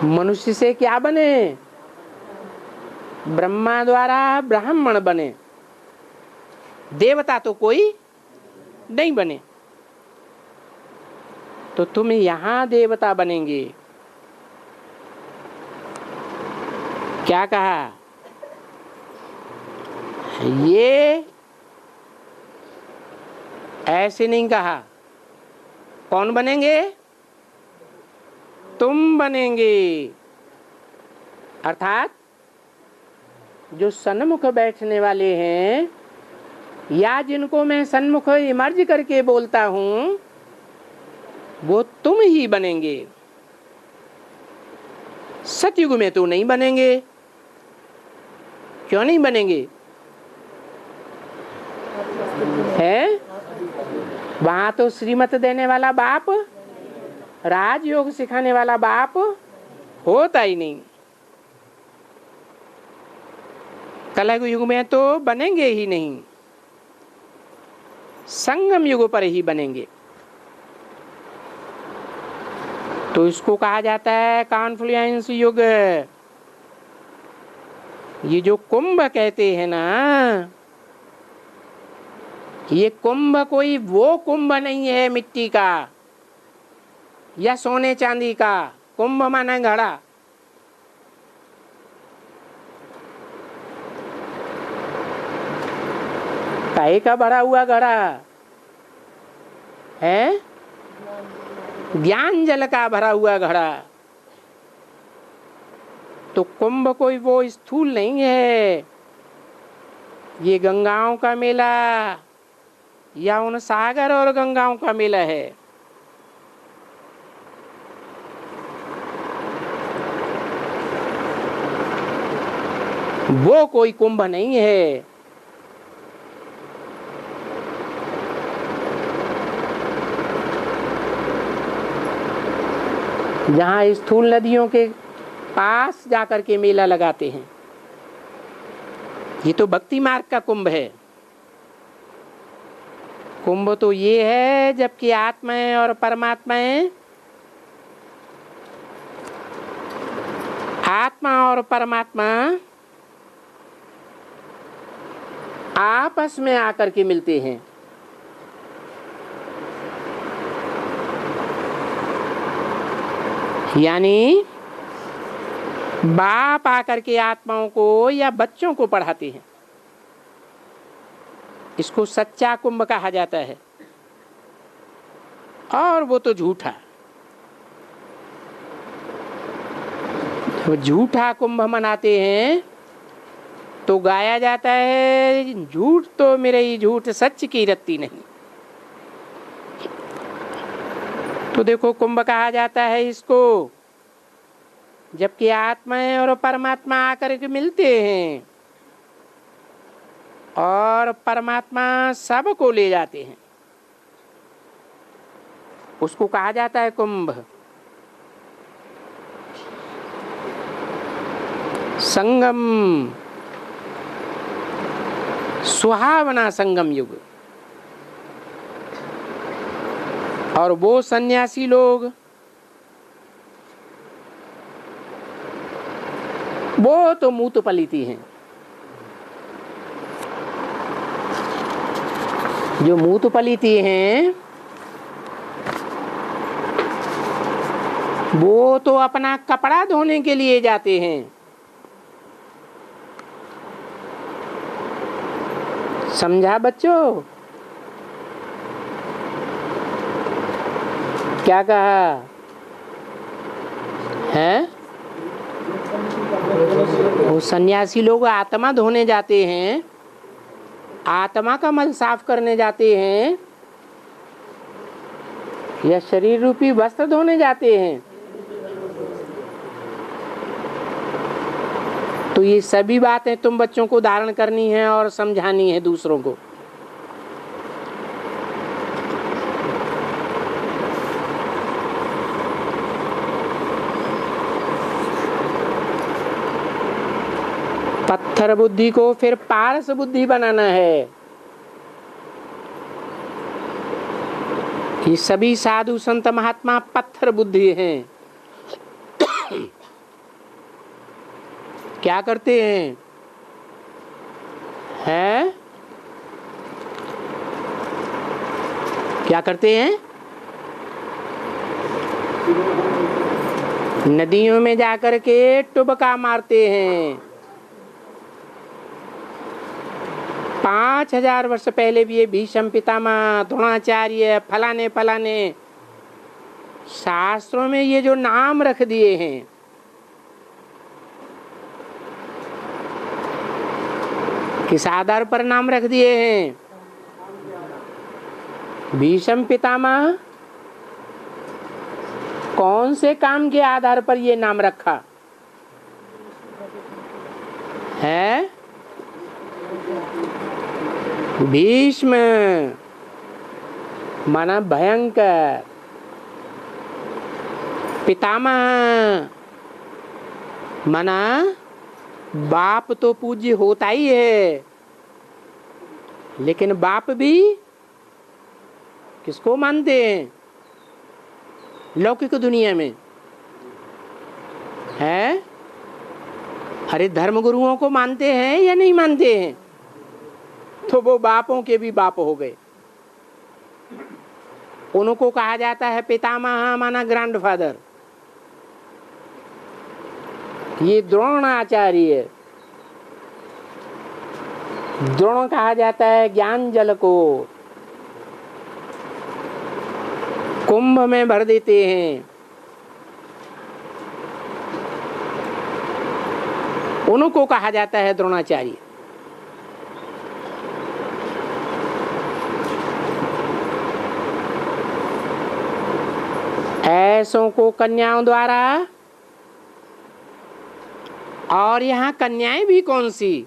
मनुष्य से क्या बने? ब्रह्मा द्वारा ब्राह्मण बने। देवता तो कोई नहीं बने। तो तुम यहां देवता बनेंगे। क्या कहा? ये ऐसे नहीं कहा। कौन बनेंगे? तुम बनेंगे। अर्थात जो सन्मुख बैठने वाले हैं या जिनको मैं सन्मुख इमर्ज करके बोलता हूं, वो तुम ही बनेंगे। सतयुग में तो नहीं बनेंगे। क्यों नहीं बनेंगे? है वहां तो श्रीमत देने वाला बाप, राजयोग सिखाने वाला बाप होता ही नहीं। कलयुग युग में तो बनेंगे ही नहीं, संगम युग पर ही बनेंगे। तो इसको कहा जाता है कॉन्फ्लुएंस युग। ये जो कुंभ कहते हैं ना, ये कुंभ कोई वो कुंभ नहीं है मिट्टी का या सोने चांदी का। कुंभ माना घड़ा। काहे का भरा हुआ घड़ा है? ज्ञान जल का भरा हुआ घड़ा। तो कुंभ कोई वो स्थूल नहीं है। ये गंगाओं का मेला या उन सागर और गंगाओं का मेला है। वो कोई कुंभ नहीं है। जहाँ स्थूल नदियों के पास जाकर के मेला लगाते हैं, ये तो भक्ति मार्ग का कुंभ है। कुंभ तो ये है जबकि आत्माएं और परमात्माएं, आत्मा और परमात्मा आपस में आकर के मिलते हैं। यानी बाप आकर के आत्माओं को या बच्चों को पढ़ाते हैं। इसको सच्चा कुंभ कहा जाता है। और वो तो झूठा। तो झूठा कुंभ मनाते हैं तो गाया जाता है, झूठ तो मेरे ही झूठ, सच की रत्ती नहीं। तो देखो कुंभ कहा जाता है इसको जबकि आत्माएं और परमात्मा आकर के मिलते हैं और परमात्मा सबको ले जाते हैं। उसको कहा जाता है कुंभ। संगम, सुहावना संगम युग। और वो सन्यासी लोग, वो तो मूत पलीती हैं। जो मूत पलीती हैं वो तो अपना कपड़ा धोने के लिए जाते हैं। समझा बच्चों? क्या कहा है? वो सन्यासी लोग आत्मा धोने जाते हैं, आत्मा का मल साफ करने जाते हैं या शरीर रूपी वस्त्र धोने जाते हैं। तो ये सभी बातें तुम बच्चों को धारण करनी है और समझानी है दूसरों को। पत्थर बुद्धि को फिर पारस बुद्धि बनाना है। ये सभी साधु संत महात्मा पत्थर बुद्धि हैं। क्या करते हैं? हैं? क्या करते हैं? नदियों में जाकर के टुबका मारते हैं। 5000 वर्ष पहले भी ये भीष्म पितामह, द्रोणाचार्य, फलाने फलाने शास्त्रों में ये जो नाम रख दिए हैं, किस आधार पर नाम रख दिए हैं? भीष्म पितामह कौन से काम के आधार पर ये नाम रखा है? भीष्म माना भयंकर, पितामह माना बाप तो पूज्य होता ही है, लेकिन बाप भी किसको मानते हैं लौकिक दुनिया में? है? अरे धर्म गुरुओं को मानते हैं या नहीं मानते हैं? तो वो बापों के भी बाप हो गए। उनको कहा जाता है पितामह माना ग्रैंडफादर। ये द्रोणाचार्य, द्रोण कहा जाता है ज्ञान जल को, कुंभ में भर देते हैं। उनको कहा जाता है द्रोणाचार्य। ऐसों को कन्याओं द्वारा, और यहाँ कन्याएं भी कौन सी?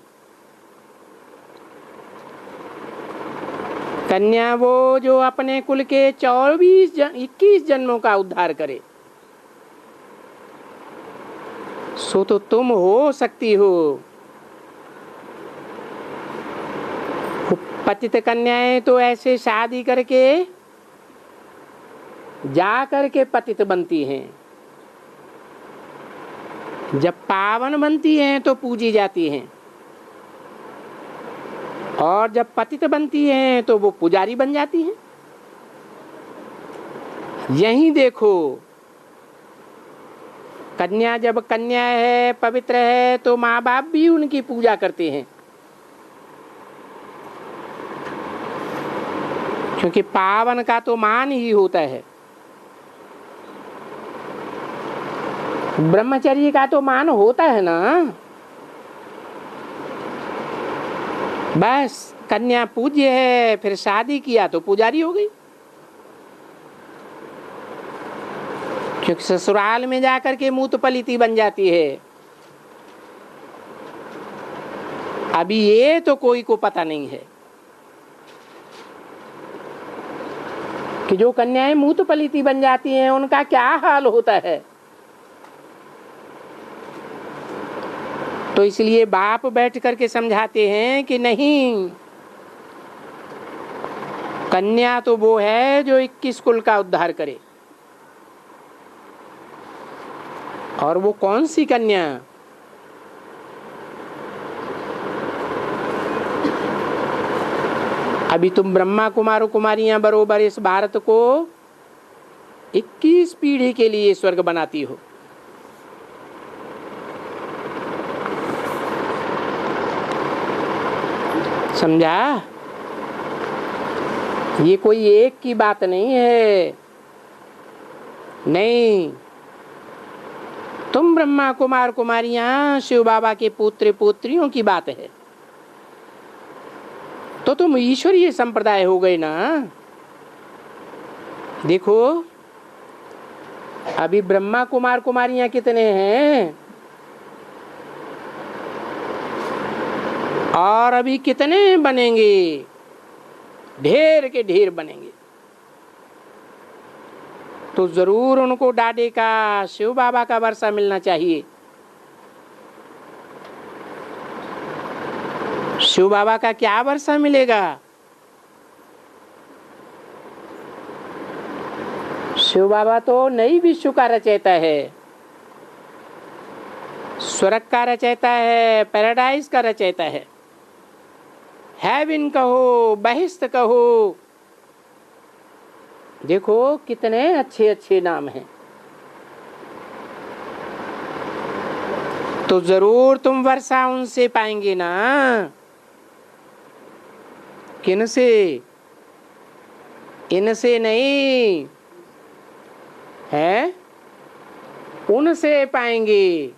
कन्या वो जो अपने कुल के 21 जन्मों का उद्धार करे। सो तो तुम हो सकती हो। पतित कन्याएं तो ऐसे शादी करके जा करके पतित बनती हैं, जब पावन बनती हैं तो पूजी जाती हैं, और जब पतित बनती हैं तो वो पुजारी बन जाती हैं। यही देखो, कन्या जब कन्या है, पवित्र है, तो माँ बाप भी उनकी पूजा करते हैं, क्योंकि पावन का तो मान ही होता है। ब्रह्मचर्य का तो मान होता है ना। बस कन्या पूज्य है, फिर शादी किया तो पुजारी हो गई, क्योंकि ससुराल में जाकर के मूत पलीती बन जाती है। अभी ये तो कोई को पता नहीं है कि जो कन्याएं मूत पलीती बन जाती हैं उनका क्या हाल होता है। तो इसलिए बाप बैठ करके समझाते हैं कि नहीं, कन्या तो वो है जो 21 कुल का उद्धार करे। और वो कौन सी कन्या? अभी तुम ब्रह्मा कुमार कुमारियां बरोबर इस भारत को 21 पीढ़ी के लिए स्वर्ग बनाती हो। समझा? ये कोई एक की बात नहीं है। नहीं, तुम ब्रह्मा कुमार कुमारियां शिव बाबा के पुत्र पुत्रियों की बात है, तो तुम ईश्वरीय संप्रदाय हो गए ना। देखो अभी ब्रह्मा कुमार कुमारियां कितने हैं, और अभी कितने बनेंगे? ढेर के ढेर बनेंगे। तो जरूर उनको डाडे का, शिव बाबा का वर्षा मिलना चाहिए। शिव बाबा का क्या वर्षा मिलेगा? शिव बाबा तो नई विश्व का रचयिता है, स्वर्ग का रचयिता है, पैराडाइज का रचयिता है। हेवन कहो, बहिष्ठ कहो, देखो कितने अच्छे अच्छे नाम हैं। तो जरूर तुम वर्षा उनसे पाएंगे ना। किनसे? इनसे नहीं है, उनसे पाएंगे,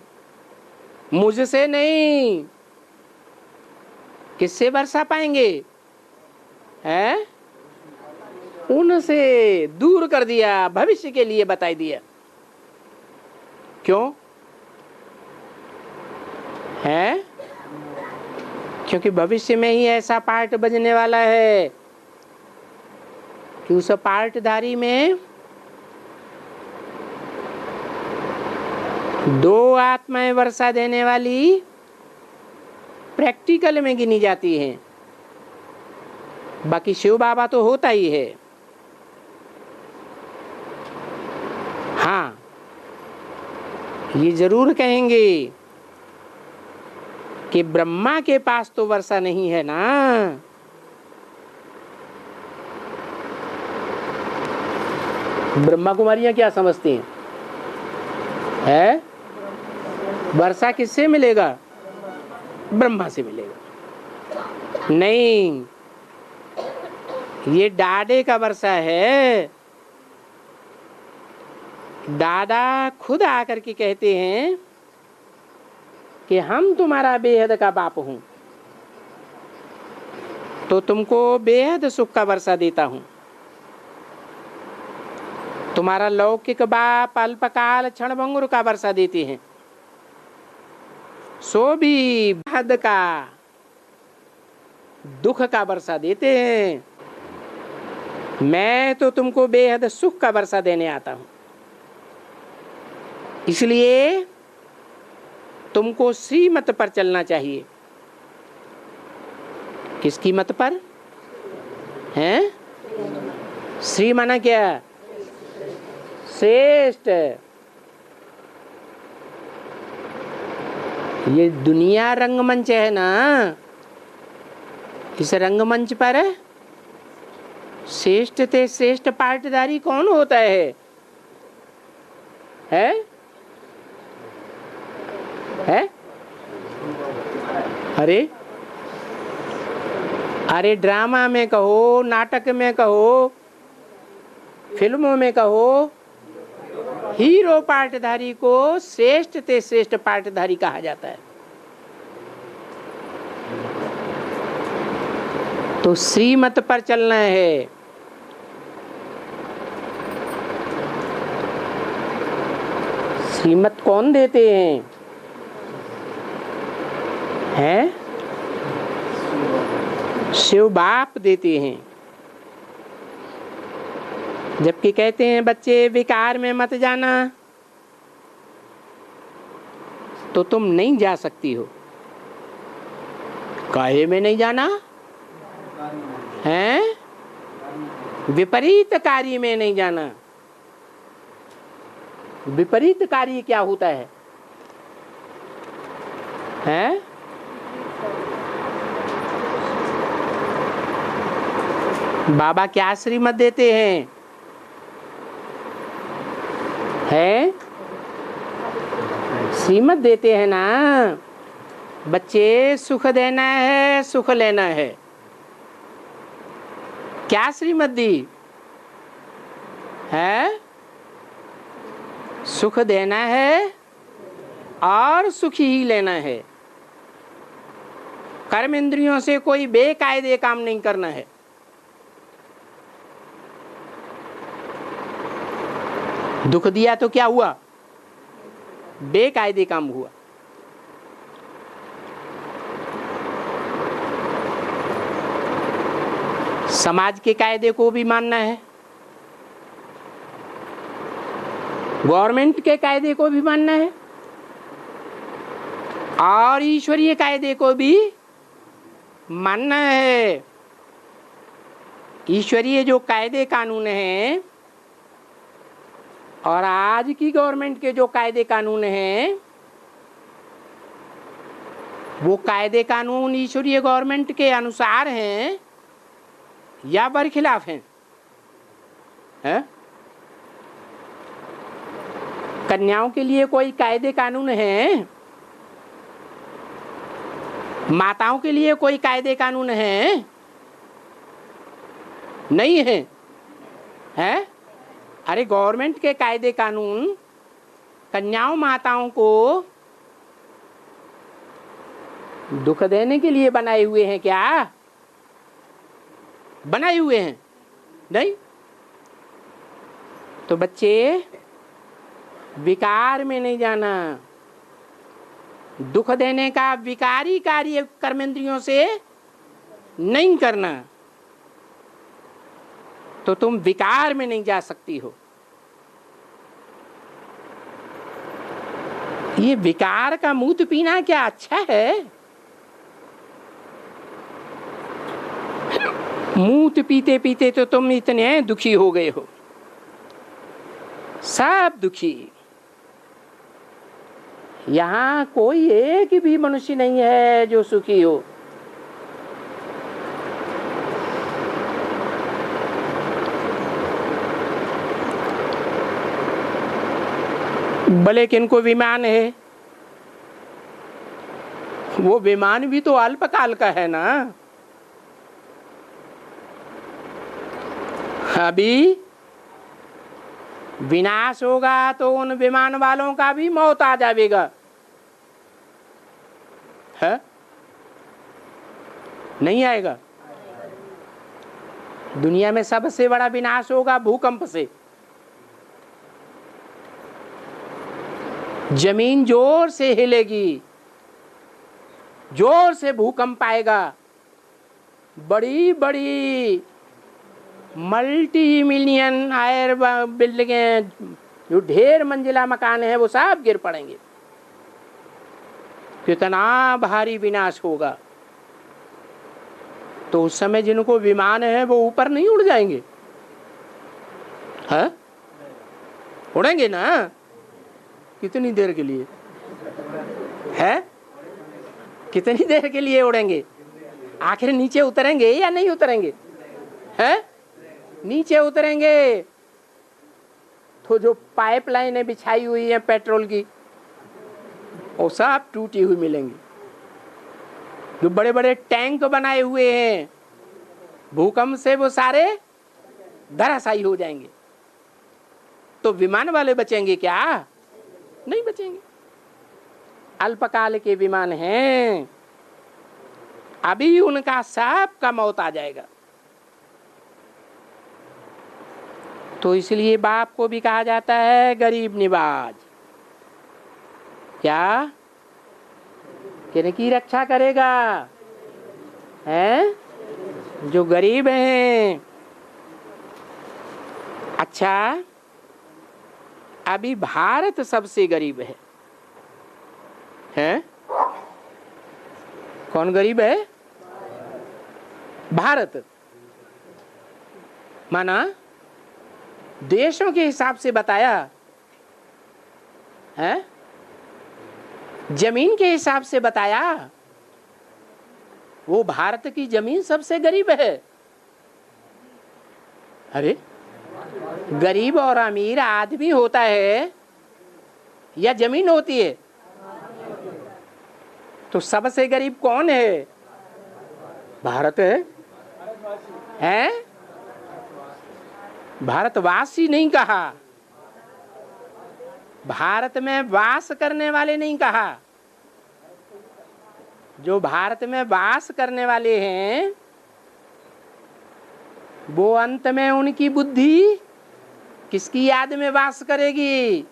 मुझसे नहीं। किससे वर्षा पाएंगे? है उनसे दूर कर दिया, भविष्य के लिए बताई दिया। क्यों है? क्योंकि भविष्य में ही ऐसा पार्ट बजने वाला है कि उस पार्टधारी में दो आत्माएं वर्षा देने वाली प्रैक्टिकल में गिनी जाती हैं। बाकी शिव बाबा तो होता ही है। हाँ, ये जरूर कहेंगे कि ब्रह्मा के पास तो वर्षा नहीं है ना। ब्रह्मा कुमारियां क्या समझती हैं? है वर्षा किससे मिलेगा? ब्रह्मा से मिलेगा। नहीं, ये डाडे का वर्षा है। दादा खुद आकर के कहते हैं कि हम तुम्हारा बेहद का बाप हूं, तो तुमको बेहद सुख का वर्षा देता हूं। तुम्हारा लौकिक बाप अल्पकाल क्षणभंगुर का वर्षा देते हैं, सो भी बेहद का दुख का वर्षा देते हैं। मैं तो तुमको बेहद सुख का वर्षा देने आता हूं। इसलिए तुमको श्रीमत पर चलना चाहिए। किसकी मत पर? हैं? श्री माना क्या? श्रेष्ठ। ये दुनिया रंगमंच है ना, इस रंगमंच पर श्रेष्ठ से श्रेष्ठ पार्टदारी कौन होता है? है? अरे ड्रामा में कहो, नाटक में कहो, फिल्मों में कहो, हीरो पार्टधारी को श्रेष्ठ से श्रेष्ठ पार्टधारी कहा जाता है। तो श्रीमत पर चलना है। श्रीमत कौन देते हैं? शिव बाप देते हैं। जबकि कहते हैं बच्चे विकार में मत जाना, तो तुम नहीं जा सकती हो। काहे में नहीं जाना है? विपरीत कार्य में नहीं जाना। विपरीत कार्य क्या होता है? बाबा क्या श्रीमत देते हैं? श्रीमत देते हैं ना, बच्चे सुख देना है, सुख लेना है। क्या श्रीमत दी है? सुख देना है और सुख ही लेना है। कर्म इंद्रियों से कोई बेकायदे काम नहीं करना है। दुख दिया तो क्या हुआ? बेकायदे काम हुआ। समाज के कायदे को भी मानना है, गवर्नमेंट के कायदे को भी मानना है, और ईश्वरीय कायदे को भी मानना है। ईश्वरीय जो कायदे कानून हैं और आज की गवर्नमेंट के जो कायदे कानून हैं, वो कायदे कानून ईश्वरीय गवर्नमेंट के अनुसार हैं या बरखिलाफ हैं? कन्याओं के लिए कोई कायदे कानून है? माताओं के लिए कोई कायदे कानून है? नहीं है। अरे गवर्नमेंट के कायदे कानून कन्याओं माताओं को दुख देने के लिए बनाए हुए हैं क्या? बनाए हुए हैं नहीं। तो बच्चे विकार में नहीं जाना, दुख देने का विकारी कार्य कर्मेंद्रियों से नहीं करना, तो तुम विकार में नहीं जा सकती हो। ये विकार का मूत पीना क्या अच्छा है? मूत पीते पीते तो तुम इतने दुखी हो गए हो, सब दुखी। यहां कोई एक भी मनुष्य नहीं है जो सुखी हो। भले किनको विमान है, वो विमान भी तो अल्पकाल का है ना। अभी विनाश होगा तो उन विमान वालों का भी मौत आ जाएगा, है? नहीं आएगा। दुनिया में सबसे बड़ा विनाश होगा भूकंप से। जमीन जोर से हिलेगी, जोर से भूकंप आएगा, बड़ी बड़ी मल्टी मिलियन हायर बिल्डिंगें, जो ढेर मंजिला मकान है, वो सब गिर पड़ेंगे। कितना भारी विनाश होगा। तो उस समय जिनको विमान है वो ऊपर नहीं उड़ जाएंगे? हाँ, उड़ेंगे ना। कितनी देर के लिए है? कितनी देर के लिए उड़ेंगे? आखिर नीचे उतरेंगे या नहीं उतरेंगे? है? नीचे उतरेंगे तो जो पाइपलाइनें बिछाई हुई हैं पेट्रोल की, वो सब टूटी हुई मिलेंगी। जो बड़े बड़े टैंक बनाए हुए हैं, भूकंप से वो सारे धराशायी हो जाएंगे। तो विमान वाले बचेंगे क्या? नहीं बचेंगे। अल्पकाल के विमान हैं, अभी उनका सब का मौत आ जाएगा। तो इसलिए बाप को भी कहा जाता है गरीब निवाज। क्या? किनकी रक्षा करेगा? हैं? जो गरीब हैं। अच्छा, अभी भारत सबसे गरीब है। हैं? कौन गरीब है? भारत। माना देशों के हिसाब से बताया है, जमीन के हिसाब से बताया, वो भारत की जमीन सबसे गरीब है। अरे, गरीब और अमीर आदमी होता है या जमीन होती है? तो सबसे गरीब कौन है? भारत है। हैं? भारतवासी नहीं कहा, भारत में वास करने वाले नहीं कहा। जो भारत में वास करने वाले हैं, वो अंत में उनकी बुद्धि किसकी याद में वास करेगी?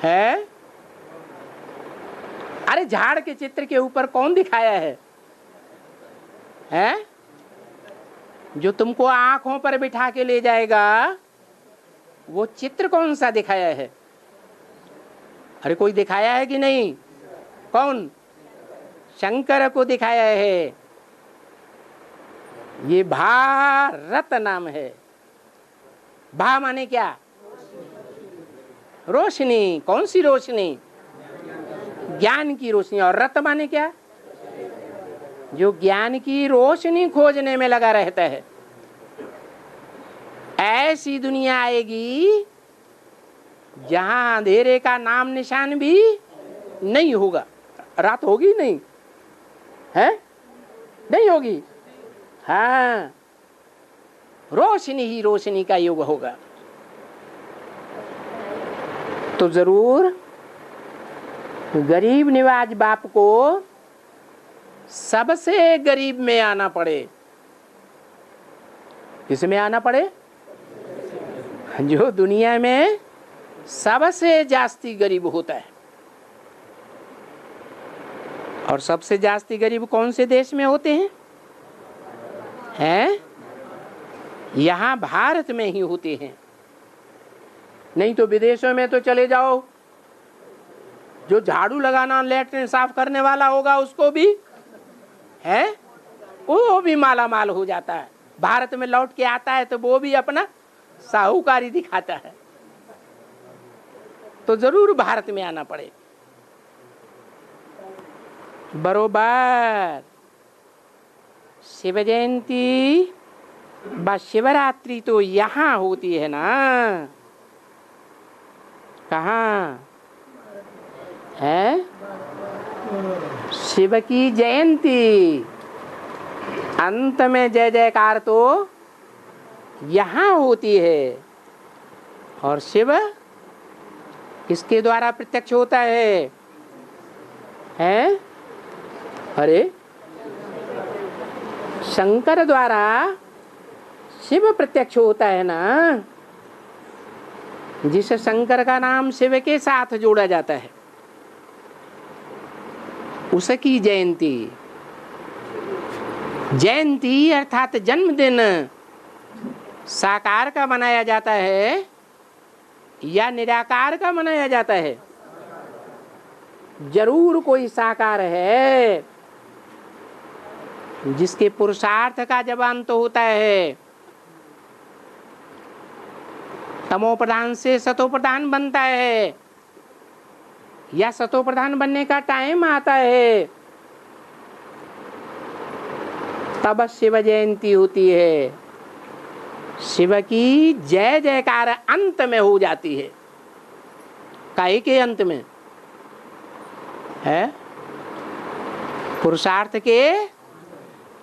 है? अरे, झाड़ के चित्र के ऊपर कौन दिखाया है? हैं? जो तुमको आंखों पर बिठा के ले जाएगा, वो चित्र कौन सा दिखाया है? अरे, कोई दिखाया है कि नहीं? कौन? शंकर को दिखाया है। ये भारत नाम है। भा माने क्या? रोशनी। कौन सी रोशनी? ज्ञान की रोशनी। और रत माने क्या? जो ज्ञान की रोशनी खोजने में लगा रहता है। ऐसी दुनिया आएगी जहां अंधेरे का नाम निशान भी नहीं होगा। रात होगी नहीं है? नहीं होगी। हाँ, रोशनी ही रोशनी का युग होगा। तो जरूर गरीब निवाज बाप को सबसे गरीब में आना पड़े। किसमें आना पड़े? जो दुनिया में सबसे जास्ती गरीब होता है। और सबसे जास्ती गरीब कौन से देश में होते हैं? हैं? यहाँ भारत में ही होते हैं। नहीं तो विदेशों में तो चले जाओ, जो झाड़ू लगाना लैट्रिन साफ करने वाला होगा उसको भी है, वो भी माला माल हो जाता है। भारत में लौट के आता है तो वो भी अपना साहूकारी दिखाता है। तो जरूर भारत में आना पड़े। बरोबर शिव जयंती व शिवरात्रि तो यहाँ होती है ना। कहाँ है? शिव की जयंती, अंत में जय जयकार तो यहाँ होती है। और शिव किसके द्वारा प्रत्यक्ष होता है? हैं? अरे शंकर द्वारा शिव प्रत्यक्ष होता है ना। जिस शंकर का नाम शिव के साथ जोड़ा जाता है उसकी जयंती। जयंती अर्थात जन्मदिन साकार का मनाया जाता है या निराकार का मनाया जाता है? जरूर कोई साकार है जिसके पुरुषार्थ का जब अंत होता है, तमो प्रधान से सतो प्रधान बनता है या सतो प्रधान बनने का टाइम आता है, तब शिव जयंती होती है। शिव की जय जयकार अंत में हो जाती है। काहे के अंत में है? पुरुषार्थ के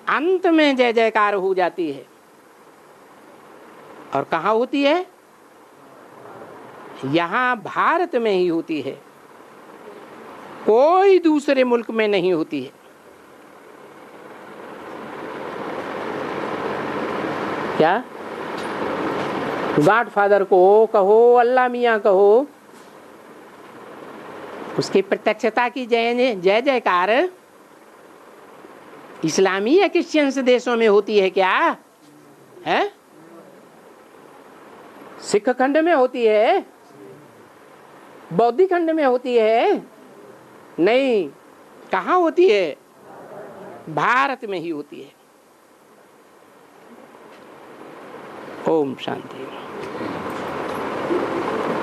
अंत में जय जयकार हो जाती है। और कहाँ होती है? यहाँ भारत में ही होती है, कोई दूसरे मुल्क में नहीं होती है। क्या गॉडफादर को कहो, अल्लाह मियाँ कहो, उसकी प्रत्यक्षता की जय जयकार इस्लामी या क्रिश्चियंस देशों में होती है क्या? है? सिख खंड में होती है, बौद्ध खंड में होती है? नहीं। कहाँ होती है? भारत में ही होती है। ओम शांति।